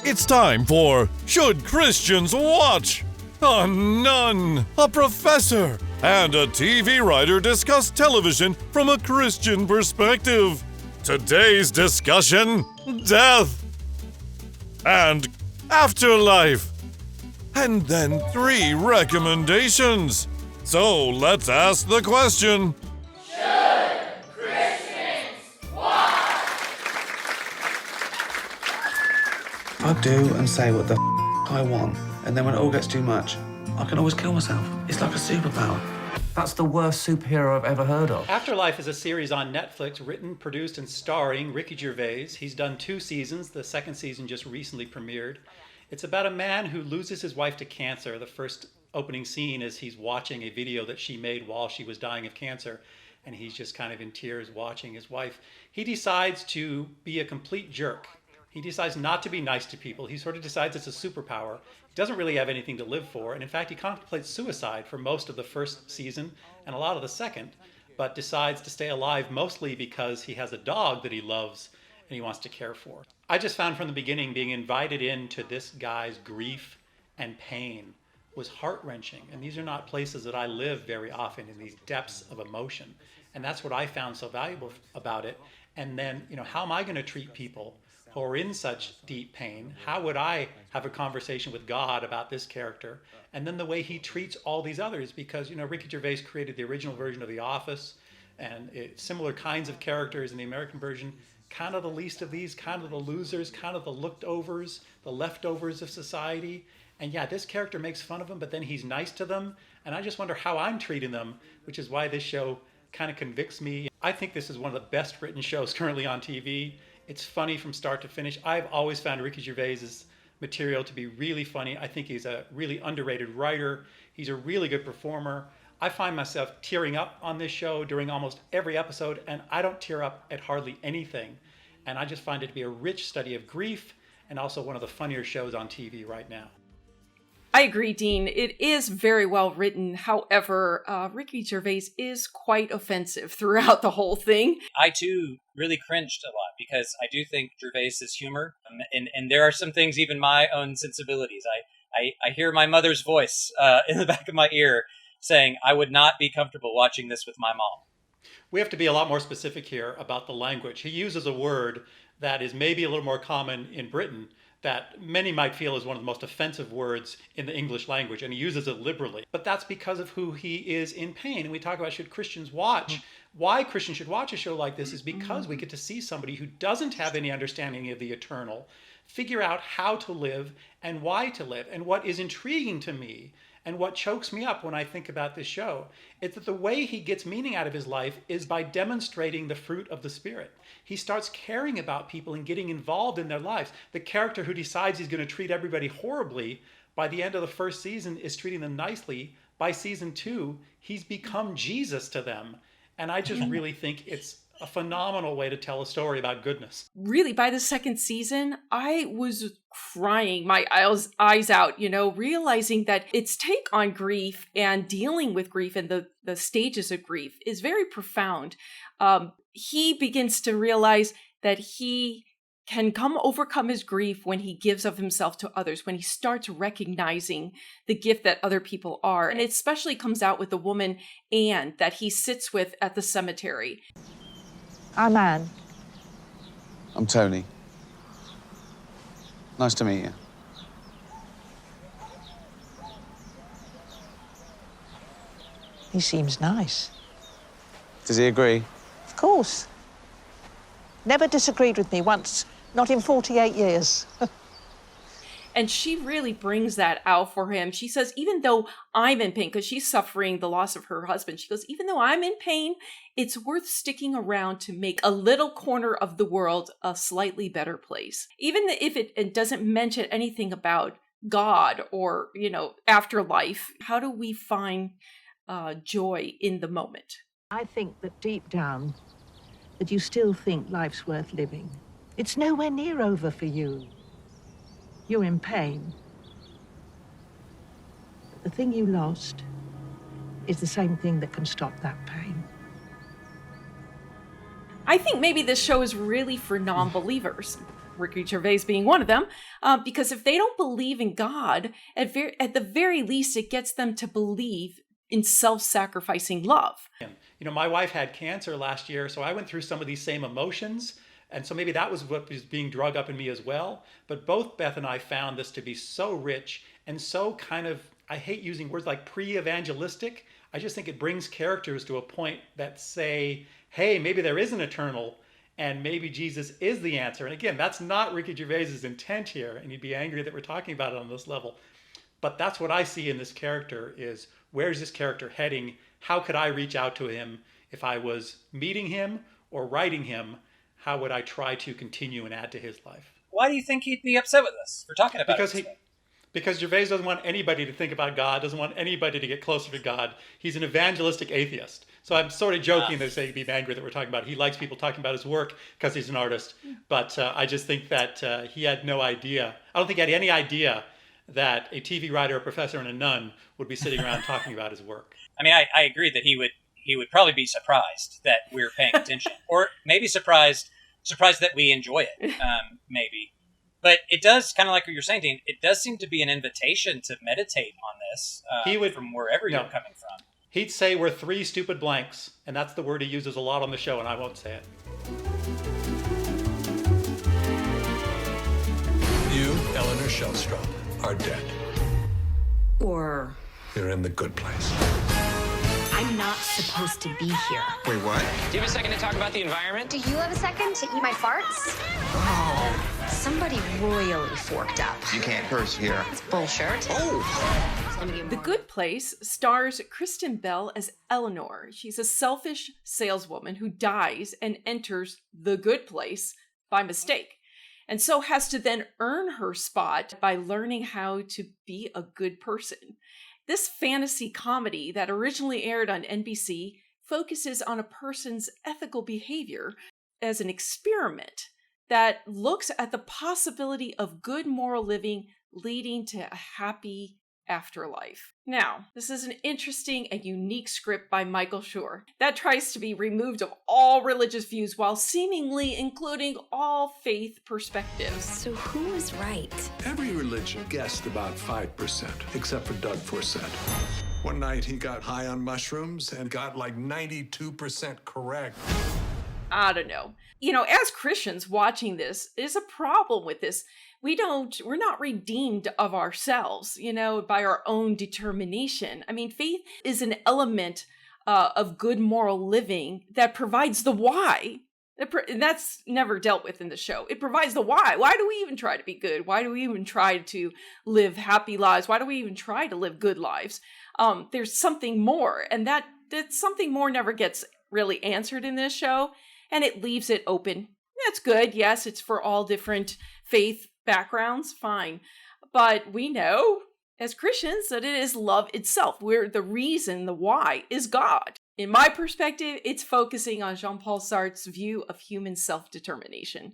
It's time for Should Christians Watch? A nun, a professor, and a TV writer discuss television from a Christian perspective. Today's discussion: death and afterlife. And then 3 recommendations. So let's ask the question. I do and say what the I want, and then when it all gets too much, I can always kill myself. It's like a superpower. That's the worst superhero I've ever heard of. Afterlife is a series on Netflix written, produced, and starring Ricky Gervais. He's done 2 seasons. The 2nd season just recently premiered. It's about a man who loses his wife to cancer. The first opening scene is he's watching a video that she made while she was dying of cancer, and he's just kind of in tears watching his wife. He decides to be a complete jerk. He decides not to be nice to people. He sort of decides it's a superpower. He doesn't really have anything to live for. And in fact, he contemplates suicide for most of the 1st season and a lot of the 2nd, but decides to stay alive mostly because he has a dog that he loves and he wants to care for. I just found from the beginning being invited into this guy's grief and pain was heart-wrenching. And these are not places that I live very often, in these depths of emotion. And that's what I found so valuable about it. And then, how am I going to treat people who are in such deep pain? How would I have a conversation with God about this character? And then the way he treats all these others, because, Ricky Gervais created the original version of The Office, and similar kinds of characters in the American version, kind of the least of these, kind of the losers, kind of the looked overs, the leftovers of society. And yeah, this character makes fun of them, but then he's nice to them. And I just wonder how I'm treating them, which is why this show kind of convicts me. I think this is one of the best written shows currently on TV. It's funny from start to finish. I've always found Ricky Gervais's material to be really funny. I think he's a really underrated writer. He's a really good performer. I find myself tearing up on this show during almost every episode, and I don't tear up at hardly anything. And I just find it to be a rich study of grief and also one of the funnier shows on TV right now. I agree, Dean. It is very well written. However, Ricky Gervais is quite offensive throughout the whole thing. I, too, really cringed a lot because I do think Gervais's humor, and there are some things, even my own sensibilities. I hear my mother's voice in the back of my ear saying, I would not be comfortable watching this with my mom. We have to be a lot more specific here about the language. He uses a word that is maybe a little more common in Britain, that many might feel is one of the most offensive words in the English language, and he uses it liberally. But that's because of who he is in pain. And we talk about should Christians watch. Why Christians should watch a show like this is because we get to see somebody who doesn't have any understanding of the eternal figure out how to live and why to live. And what is intriguing to me and what chokes me up when I think about this show is that the way he gets meaning out of his life is by demonstrating the fruit of the Spirit. He starts caring about people and getting involved in their lives. The character who decides he's going to treat everybody horribly by the end of the 1st season is treating them nicely. By season 2, he's become Jesus to them. And I just really think it's a phenomenal way to tell a story about goodness. Really, by the 2nd season, I was crying my eyes out, realizing that its take on grief and dealing with grief and the stages of grief is very profound. He begins to realize that he can overcome his grief when he gives of himself to others, when he starts recognizing the gift that other people are. And it especially comes out with the woman, Anne, that he sits with at the cemetery. I'm Anne. I'm Tony. Nice to meet you. He seems nice. Does he agree? Of course. Never disagreed with me once, not in 48 years. And she really brings that out for him. She says, even though I'm in pain, because she's suffering the loss of her husband, she goes, even though I'm in pain, it's worth sticking around to make a little corner of the world a slightly better place. Even if it doesn't mention anything about God or, afterlife, how do we find joy in the moment? I think that deep down, that you still think life's worth living. It's nowhere near over for you. You're in pain. But the thing you lost is the same thing that can stop that pain. I think maybe this show is really for non-believers. Ricky Gervais being one of them, because if they don't believe in God, at the very least, it gets them to believe in self-sacrificing love. You know, my wife had cancer last year, so I went through some of these same emotions. And so maybe that was what was being drug up in me as well. But both Beth and I found this to be so rich and so kind of, I hate using words like pre-evangelistic. I just think it brings characters to a point that say, hey, maybe there is an eternal and maybe Jesus is the answer. And again, that's not Ricky Gervais's intent here. And he'd be angry that we're talking about it on this level. But that's what I see in this character is, where's this character heading? How could I reach out to him if I was meeting him or writing him? How would I try to continue and add to his life? Why do you think he'd be upset with us for talking about it? Because Gervais doesn't want anybody to think about God, doesn't want anybody to get closer to God. He's an evangelistic atheist. So I'm sort of joking that saying he'd be angry that we're talking about it. He likes people talking about his work because he's an artist. But I just think that he had no idea. I don't think he had any idea that a TV writer, a professor, and a nun would be sitting around talking about his work. I mean, I agree that he would probably be surprised that we're paying attention, or maybe surprised that we enjoy it, maybe. But it does, kind of like what you're saying, Dean, it does seem to be an invitation to meditate on this from wherever you're coming from. He'd say we're three stupid blanks, and that's the word he uses a lot on the show, and I won't say it. You, Eleanor Shellstrom, are dead. Or... You're in the good place. I'm not supposed to be here. Wait, what? Do you have a second to talk about the environment? Do you have a second to eat my farts? Oh, somebody royally forked up. You can't curse here. It's bullshit. Oh! The Good Place stars Kristen Bell as Eleanor. She's a selfish saleswoman who dies and enters the good place by mistake, and so has to then earn her spot by learning how to be a good person. This fantasy comedy that originally aired on NBC focuses on a person's ethical behavior as an experiment that looks at the possibility of good moral living leading to a happy afterlife. Now, this is an interesting and unique script by Michael Schur that tries to be removed of all religious views while seemingly including all faith perspectives. So who is right? Every religion guessed about 5%, except for Doug Forsett. One night he got high on mushrooms and got like 92% correct. I don't know. You know, as Christians watching this is a problem with this. We're not redeemed of ourselves, by our own determination. I mean, faith is an element of good moral living that provides the why. And that's never dealt with in the show. It provides the why. Why do we even try to be good? Why do we even try to live happy lives? Why do we even try to live good lives? There's something more, and that something more never gets really answered in this show, and it leaves it open. That's good. Yes, it's for all different faith backgrounds, fine. But we know as Christians that it is love itself, where the reason, the why, is God. In my perspective, it's focusing on Jean-Paul Sartre's view of human self-determination.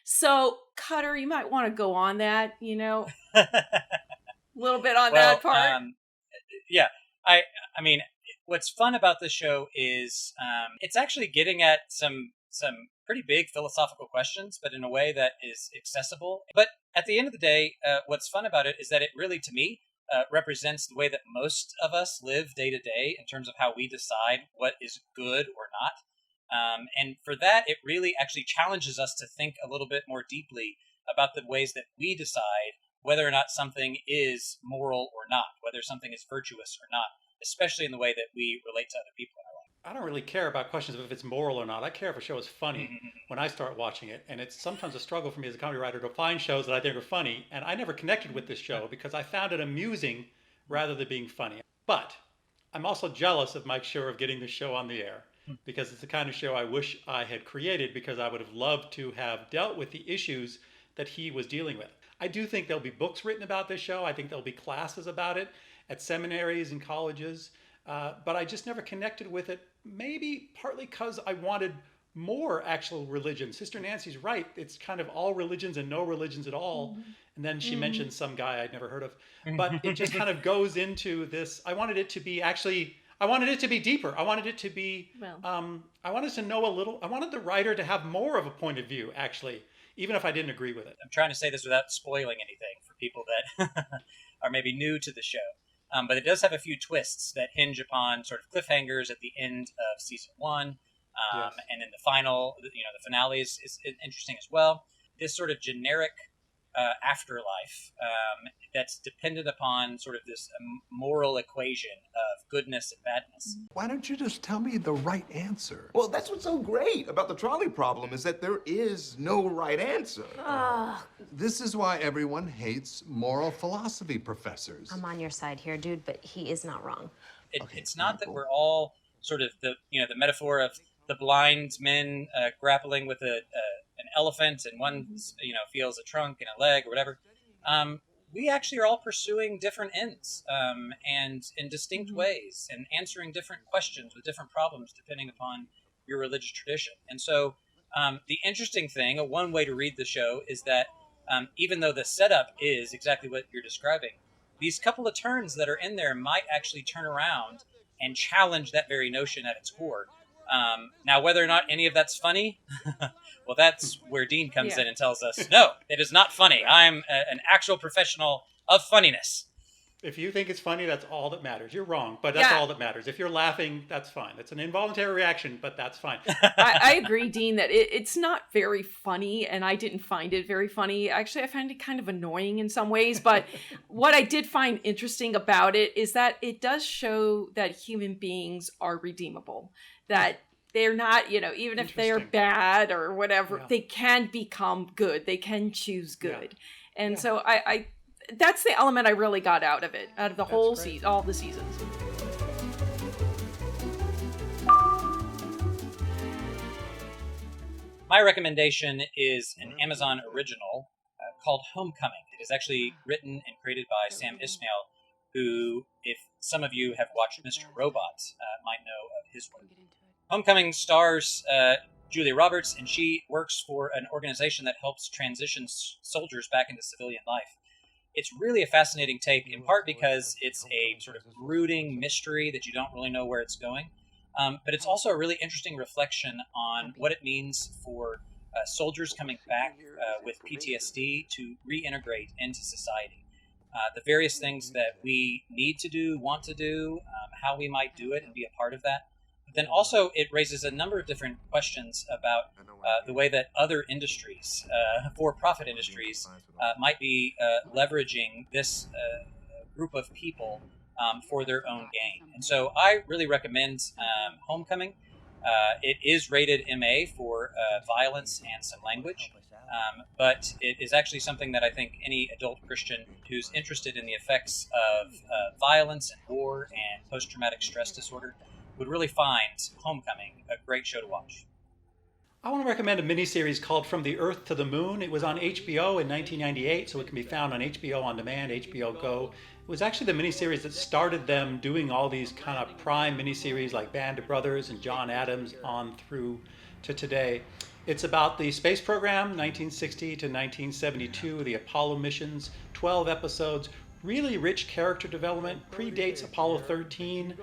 So, Cutter, you might want to go on that, a little bit on that part. Yeah, I mean, what's fun about this show is it's actually getting at some pretty big philosophical questions, but in a way that is accessible. But at the end of the day, what's fun about it is that it really, to me, represents the way that most of us live day to day in terms of how we decide what is good or not. And for that, it really actually challenges us to think a little bit more deeply about the ways that we decide whether or not something is moral or not, whether something is virtuous or not, especially in the way that we relate to other people in our life. I don't really care about questions of if it's moral or not. I care if a show is funny when I start watching it. And it's sometimes a struggle for me as a comedy writer to find shows that I think are funny. And I never connected with this show because I found it amusing rather than being funny. But I'm also jealous of Mike Schur of getting this show on the air because it's the kind of show I wish I had created because I would have loved to have dealt with the issues that he was dealing with. I do think there'll be books written about this show. I think there'll be classes about it at seminaries and colleges. But I just never connected with it, maybe partly because I wanted more actual religion. Sister Nancy's right. It's kind of all religions and no religions at all. And then she mentioned some guy I'd never heard of. But it just kind of goes into this. I wanted it to be deeper. I wanted it to be, I wanted to know a little. I wanted the writer to have more of a point of view, actually, even if I didn't agree with it. I'm trying to say this without spoiling anything for people that are maybe new to the show. But it does have a few twists that hinge upon sort of cliffhangers at the end of season 1. Yes. And in the final, the finale is interesting as well. This sort of generic afterlife that's dependent upon sort of this moral equation of goodness and badness. Why don't you just tell me the right answer? Well, that's what's so great about the trolley problem is that there is no right answer. This is why everyone hates moral philosophy professors. I'm on your side here, dude, but he is not wrong. It's not that we're all sort of the metaphor of the blind men grappling with an elephant, and one feels a trunk and a leg or whatever. We actually are all pursuing different ends and in distinct ways, and answering different questions with different problems depending upon your religious tradition. And so the interesting thing, one way to read the show, is that even though the setup is exactly what you're describing, these couple of turns that are in there might actually turn around and challenge that very notion at its core. Now, whether or not any of that's funny, well, that's where Dean comes in and tells us, no, it is not funny. I'm an actual professional of funniness. If you think it's funny, that's all that matters. You're wrong, but that's all that matters. If you're laughing, that's fine. It's an involuntary reaction, but that's fine. I agree, Dean, that it's not very funny, and I didn't find it very funny. Actually, I find it kind of annoying in some ways, but what I did find interesting about it is that it does show that human beings are redeemable, that they're not, even if they're bad or whatever, they can become good. They can choose good. And so I that's the element I really got out of the whole season, all the seasons. My recommendation is an Amazon original called Homecoming. It is actually written and created by Sam Ismail, who, if some of you have watched Mr. Robot, might know of his work. Homecoming stars Julia Roberts, and she works for an organization that helps transition soldiers back into civilian life. It's really a fascinating take, in part because it's a sort of brooding mystery that you don't really know where it's going. But it's also a really interesting reflection on what it means for soldiers coming back with PTSD to reintegrate into society. The various things that we need to do, want to do, how we might do it and be a part of that. But then also it raises a number of different questions about the way that other industries, for-profit industries, might be leveraging this group of people for their own gain. And so I really recommend Homecoming. It is rated MA for violence and some language, but it is actually something that I think any adult Christian who's interested in the effects of violence and war and post-traumatic stress disorder would really find Homecoming a great show to watch. I want to recommend a miniseries called From the Earth to the Moon. It was on HBO in 1998, so it can be found on HBO On Demand, HBO Go. It was actually the miniseries that started them doing all these kind of prime miniseries like Band of Brothers and John Adams on through to today. It's about the space program, 1960 to 1972, the Apollo missions, 12 episodes. Really rich character development, predates Apollo 13,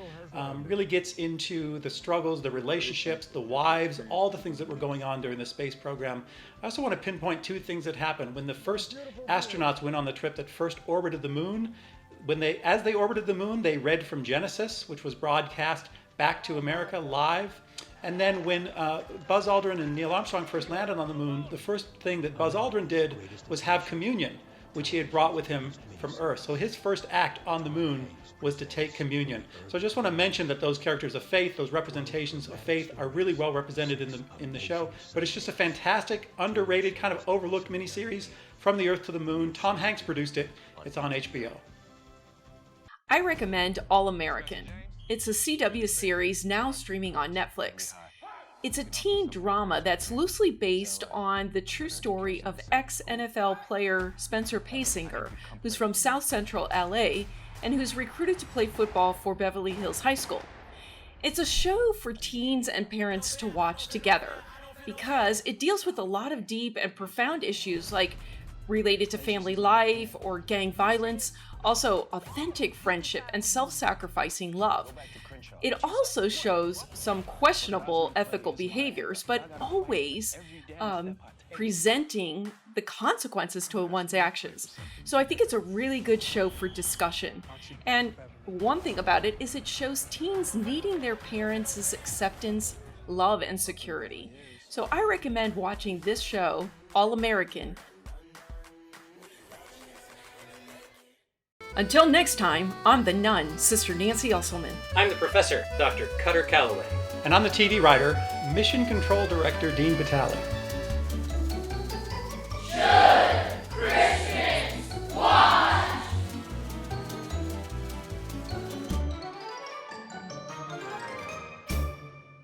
really gets into the struggles, the relationships, the wives, all the things that were going on during the space program. I also want to pinpoint two things that happened. When the first astronauts went on the trip that first orbited the moon, as they orbited the moon, they read from Genesis, which was broadcast back to America live. And then when Buzz Aldrin and Neil Armstrong first landed on the moon, the first thing that Buzz Aldrin did was have communion, which he had brought with him from Earth. So his first act on the moon was to take communion. So I just want to mention that those characters of faith, those representations of faith, are really well represented in the show. But it's just a fantastic, underrated, kind of overlooked miniseries, From the Earth to the Moon. Tom Hanks produced it. It's on HBO. I recommend All American. It's a CW series now streaming on Netflix. It's a teen drama that's loosely based on the true story of ex-NFL player Spencer Paysinger, who's from South Central LA and who's recruited to play football for Beverly Hills High School. It's a show for teens and parents to watch together because it deals with a lot of deep and profound issues like related to family life or gang violence, also authentic friendship and self-sacrificing love. It also shows some questionable ethical behaviors, but always presenting the consequences to one's actions. So I think it's a really good show for discussion. And one thing about it is it shows teens needing their parents' acceptance, love, and security. So I recommend watching this show, All American. Until next time, I'm the nun, Sister Nancy Usselman. I'm the professor, Dr. Cutter Calloway. And I'm the TV writer, Mission Control Director Dean Vitale.